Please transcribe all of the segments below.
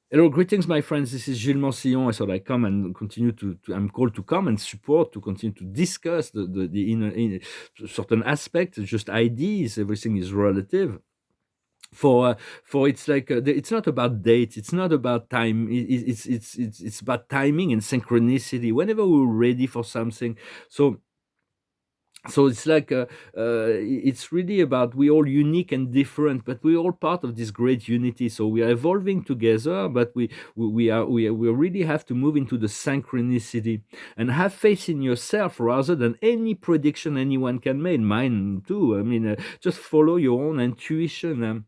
Hello, greetings, my friends. This is Gilles Mansillon. I thought I come and continue I'm called to come and support, to continue to discuss the certain aspects, just ideas. Everything is relative. For it's like it's not about dates. It's not about time. It's about timing and synchronicity. Whenever we're ready for something, so it's like it's really about we all unique and different, but we're all part of this great unity. So we are evolving together, but we really have to move into the synchronicity and have faith in yourself rather than any prediction anyone can make. Mine too. I mean, just follow your own intuition.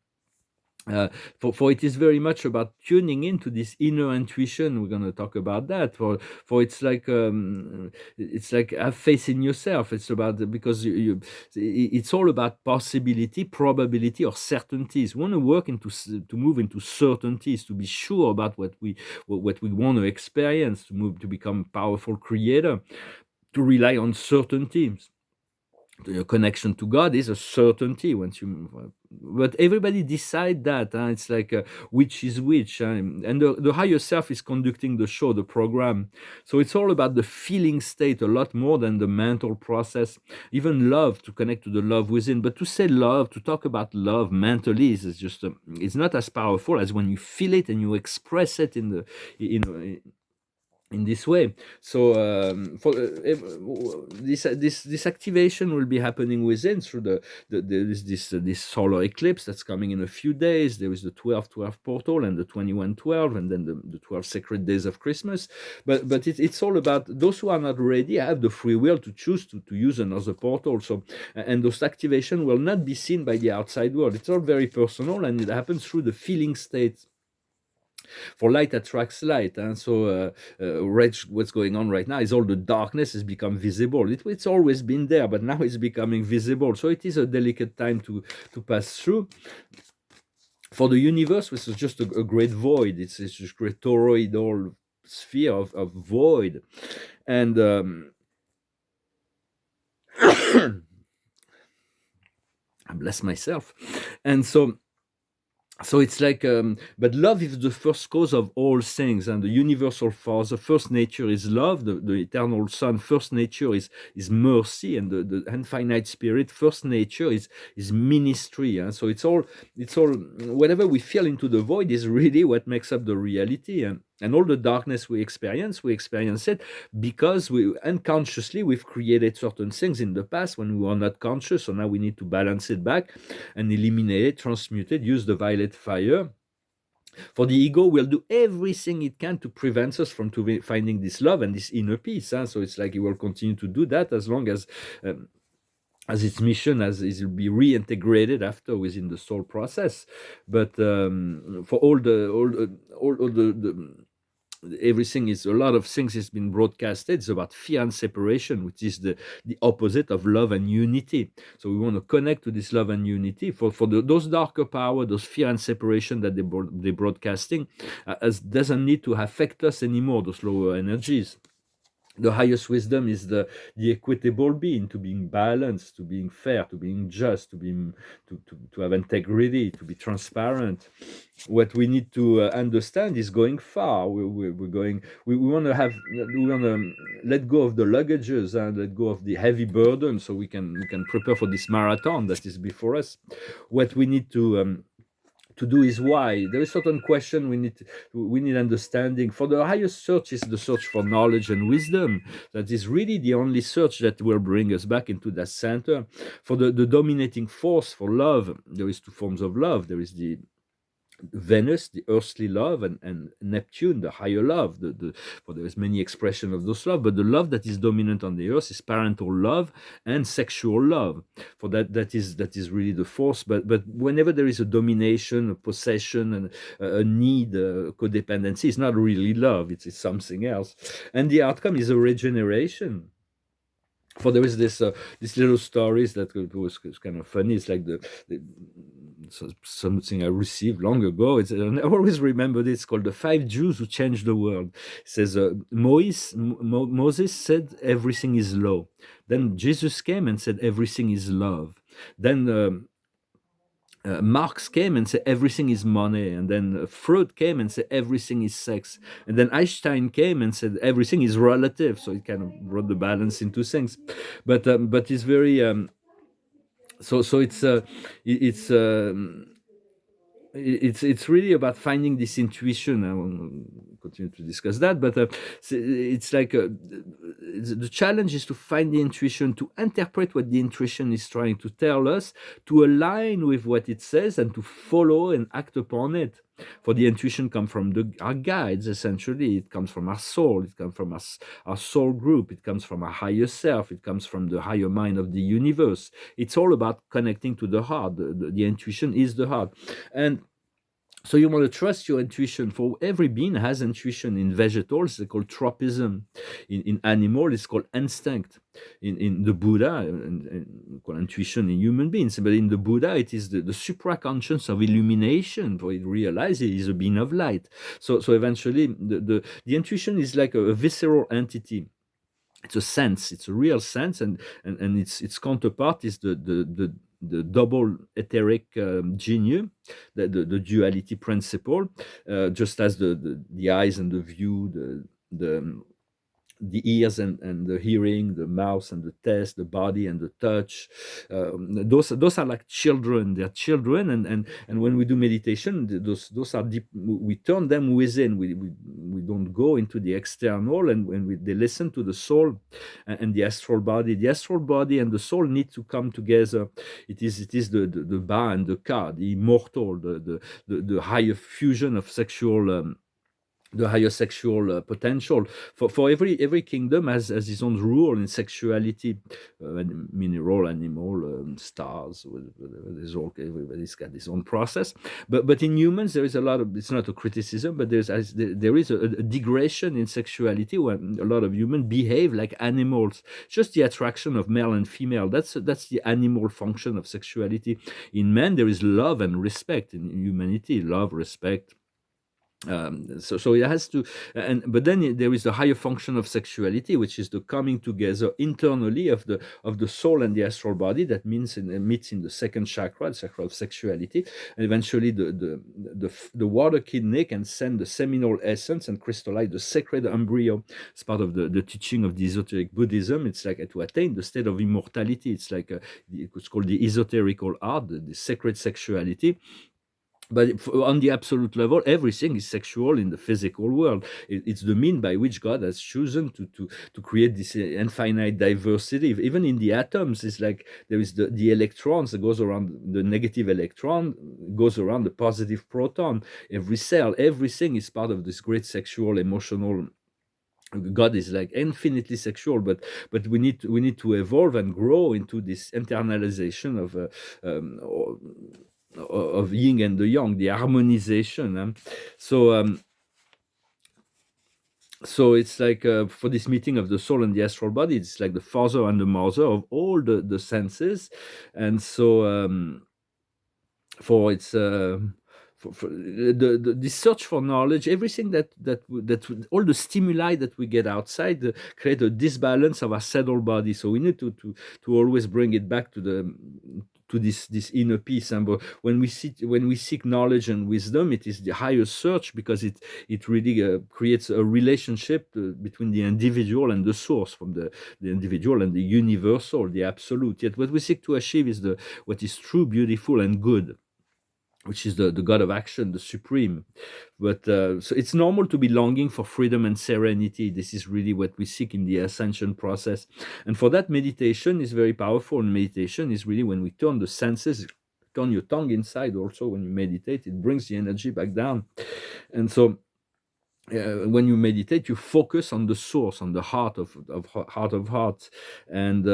Uh, for it is very much about tuning into this inner intuition. We're going to talk about that. For it's like have faith in yourself. It's about because it's all about possibility, probability, or certainties. We want to work to move into certainties, to be sure about what we want to experience, to become a powerful creator, to rely on certainties. Your connection to God is a certainty once you, but everybody decide that. It's like which is which, and the higher self is conducting the show, the program. So it's all about the feeling state a lot more than the mental process. Even love, to connect to the love within, but to say love, to talk about love mentally is just it's not as powerful as when you feel it and you express it in this way. So this activation will be happening within through this solar eclipse that's coming in a few days. There is the 12-12 portal and the 21-12, and then the 12 sacred days of Christmas. But it's all about those who are not ready have the free will to choose to use another portal. So and those activation will not be seen by the outside world. It's all very personal, and it happens through the feeling state. For light attracts light, and so what's going on right now is all the darkness has become visible. It's always been there, but now it's becoming visible. So it is a delicate time to pass through. For the universe, which is just a great void. It's just great toroidal sphere of void, and I bless myself, and so it's like but love is the first cause of all things, and the universal father first nature is love. The eternal son first nature is mercy, and the infinite spirit first nature is ministry. And so it's all whatever we feel into the void is really what makes up the reality. And all the darkness we experience it because we unconsciously we've created certain things in the past when we were not conscious. So now we need to balance it back and eliminate it, transmute it, use the violet fire. For the ego will do everything it can to prevent us from finding this love and this inner peace. So it's like it will continue to do that as long as its mission as it will be reintegrated after within the soul process. But for all the everything is a lot of things has been broadcasted. It's about fear and separation, which is the opposite of love and unity. So we want to connect to this love and unity. Those darker power, those fear and separation that they're broadcasting, as doesn't need to affect us anymore. Those lower energies. The highest wisdom is the equitable being, to being balanced, to being fair, to being just, to have integrity, to be transparent. What we need to understand is going far. We're going. We want to have. We want to let go of the luggages and let go of the heavy burden, so we can prepare for this marathon that is before us. What we need to do is why. There is certain question we need understanding. For the highest search is the search for knowledge and wisdom. That is really the only search that will bring us back into that center. For the dominating force, for love, there is two forms of love. There is the Venus, the earthly love, and Neptune, the higher love. For there is many expressions of those love, but the love that is dominant on the earth is parental love and sexual love. For that is really the force. But whenever there is a domination, a possession, and a need, codependency, it's not really love. It's something else, and the outcome is a regeneration. For there is this little stories that was kind of funny. It's like something I received long ago. I always remember this. It's called the 5 Jews who changed the world. It says Moses said everything is law. Then Jesus came and said everything is love. Then Marx came and said everything is money, and then Freud came and said everything is sex, and then Einstein came and said everything is relative. So it kind of brought the balance into things, but it's very so it's it's really about finding this intuition. I will continue to discuss that, but it's like the challenge is to find the intuition, to interpret what the intuition is trying to tell us, to align with what it says, and to follow and act upon it. For the intuition comes from our guides, essentially. It comes from our soul. It comes from our soul group. It comes from our higher self. It comes from the higher mind of the universe. It's all about connecting to the heart. The intuition is the heart. And so you want to trust your intuition. For every being has intuition. In vegetables, it's called tropism. In animal, it's called instinct. In the Buddha, called intuition in human beings. But in the Buddha, it is the supraconscious of illumination. For it realizes it is a being of light. So eventually, the intuition is like a visceral entity. It's a sense, it's a real sense, and its counterpart is the double etheric genius, the duality principle, just as the eyes and the view, the ears and the hearing, the mouth and the taste, the body and the touch. Those are like children. They're children, and when we do meditation, those are deep. We turn them within. We don't go into the external, and when they listen to the soul and the astral body. The astral body and the soul need to come together. It is the Ba and the Ka, the immortal, the higher fusion of sexual. The higher sexual potential. For every kingdom has its own rule in sexuality. Mineral, animal, stars, there's all, everybody's got his own process. But in humans there is a lot of, it's not a criticism, but there is a degradation in sexuality when a lot of humans behave like animals. Just the attraction of male and female, that's the animal function of sexuality. In men there is love and respect. In humanity, love, respect. So it has to, but then there is the higher function of sexuality, which is the coming together internally of the soul and the astral body. That means meets in the second chakra, the chakra of sexuality, and eventually the water kidney can send the seminal essence and crystallize the sacred embryo. It's part of the teaching of the esoteric Buddhism. It's like to attain the state of immortality. It's like it's called the esoterical art, the sacred sexuality. But on the absolute level, everything is sexual in the physical world. It's the mean by which God has chosen to create this infinite diversity. Even in the atoms, it's like there is the electrons that goes around, the negative electron goes around the positive proton. Every cell, everything is part of this great sexual, emotional. God is like infinitely sexual, but we need to evolve and grow into this internalization of yin and the yang, the harmonization. So it's like for this meeting of the soul and the astral body, it's like the father and the mother of all the senses. And so for its for the search for knowledge, everything that all the stimuli that we get outside create a disbalance of our subtle body. So we need to always bring it back to this inner peace. And when we seek knowledge and wisdom, it is the higher search, because it really creates a relationship between the individual and the source, from the individual and the universal, the absolute. Yet what we seek to achieve is what is true, beautiful, and good, which is the God of action, the supreme. But so it's normal to be longing for freedom and serenity. This is really what we seek in the ascension process. And for that, meditation is very powerful. And meditation is really when we turn the senses, turn your tongue inside also when you meditate, it brings the energy back down. And so when you meditate, you focus on the source, on the heart of hearts. And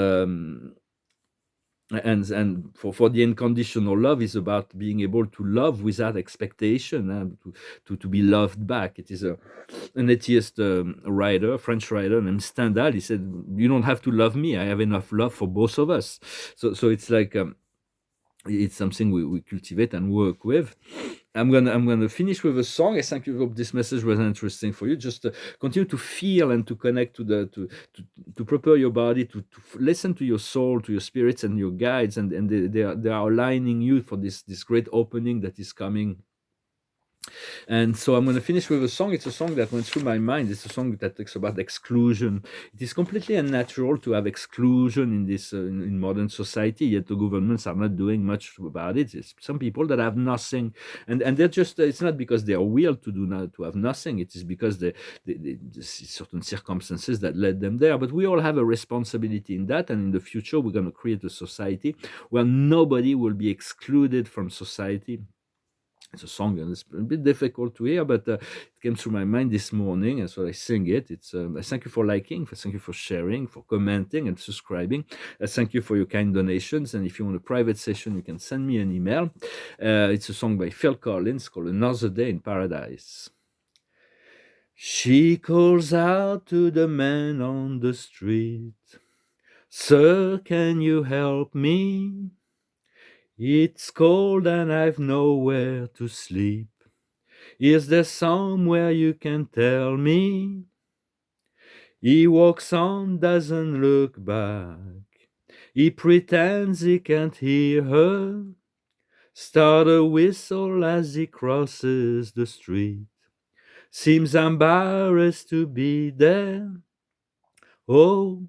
for the unconditional love is about being able to love without expectation, to be loved back. It is an atheist writer, a French writer named Stendhal. He said, "You don't have to love me. I have enough love for both of us." So it's like it's something we cultivate and work with. I'm gonna finish with a song. I thank you. Hope this message was interesting for you. Just continue to feel and to connect to prepare your body to listen to your soul, to your spirits and your guides, and they are aligning you for this great opening that is coming. And so I'm going to finish with a song. It's a song that went through my mind. It's a song that talks about exclusion. It is completely unnatural to have exclusion in this in modern society. Yet the governments are not doing much about it. It's some people that have nothing, and they're just. It's not because they are willed to do not to have nothing. It is because there's certain circumstances that led them there. But we all have a responsibility in that. And in the future, we're going to create a society where nobody will be excluded from society. It's a song and it's a bit difficult to hear, but it came through my mind this morning, and so I sing it. It's I thank you for liking, thank you for sharing, for commenting and subscribing. Thank you for your kind donations, and if you want a private session, you can send me an email. It's a song by Phil Collins called "Another Day in Paradise." She calls out to the man on the street, "Sir, can you help me? It's cold and I've nowhere to sleep. Is there somewhere you can tell me?" He walks on, doesn't look back. He pretends he can't hear her. Start a whistle as he crosses the street. Seems embarrassed to be there. Oh,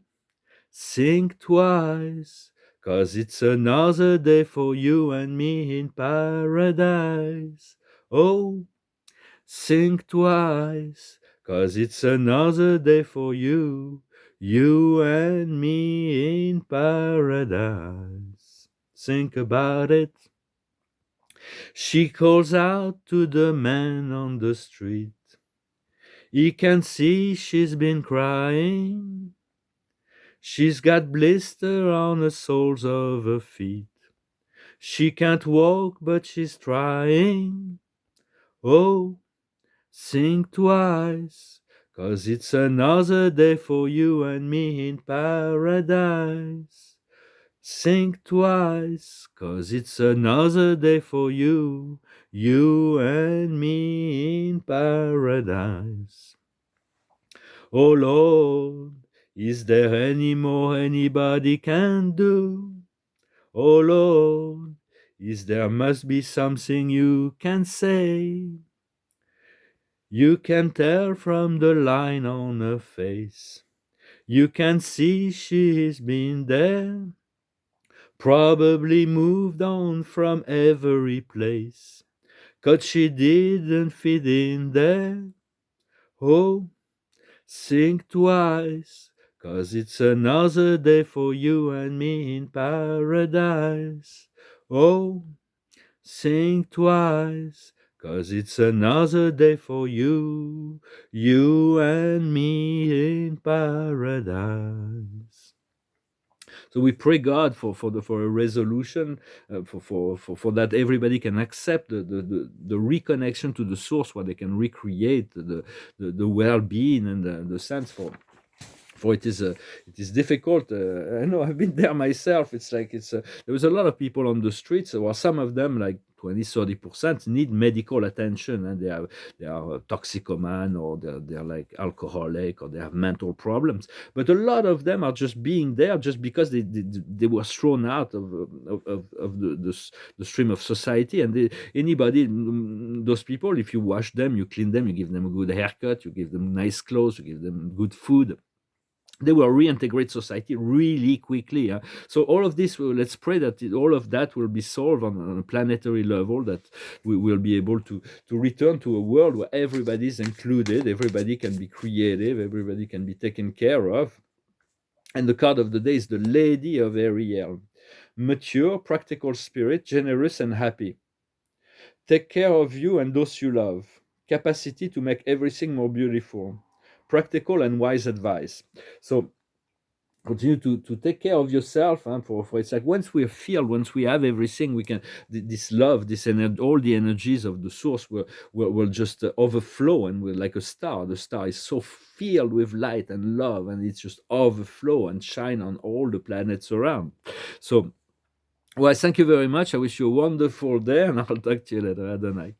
think twice, 'cause it's another day for you and me in paradise. Oh, think twice, 'cause it's another day for you, you and me in paradise. Think about it. She calls out to the man on the street. He can see she's been crying. She's got blister on the soles of her feet. She can't walk, but she's trying. Oh, think twice, 'cause it's another day for you and me in paradise. Think twice, 'cause it's another day for you, you and me in paradise. Oh Lord, is there any more anybody can do? Oh Lord, is there must be something you can say? You can tell from the line on her face. You can see she's been there. Probably moved on from every place, 'cause she didn't fit in there. Oh, think twice, 'cause it's another day for you and me in paradise. Oh, think twice, 'cause it's another day for you, you and me in paradise. So we pray God for a resolution, for that everybody can accept the reconnection to the source, where they can recreate the well-being and the sense for it is difficult. I know I've been there myself. It's like there was a lot of people on the streets, or some of them, like 20-30%, need medical attention, and they are toxicoman, or they're like alcoholic, or they have mental problems. But a lot of them are just being there just because they were thrown out of the stream of society. And those people, if you wash them, you clean them, you give them a good haircut, you give them nice clothes, you give them good food, they will reintegrate society really quickly. So all of this, let's pray that all of that will be solved on a planetary level, that we will be able to return to a world where everybody is included, everybody can be creative, everybody can be taken care of. And the card of the day is the Lady of Ariel. Mature, practical spirit, generous and happy. Take care of you and those you love. Capacity to make everything more beautiful. Practical and wise advice. So continue to take care of yourself, for it's like once we are filled, once we have everything, we can this love, this energy, all the energies of the source will just overflow, and we're like a star. The star is so filled with light and love, and it's just overflow and shine on all the planets around. So Well, thank you very much. I wish you a wonderful day, and I'll talk to you later. Adonai.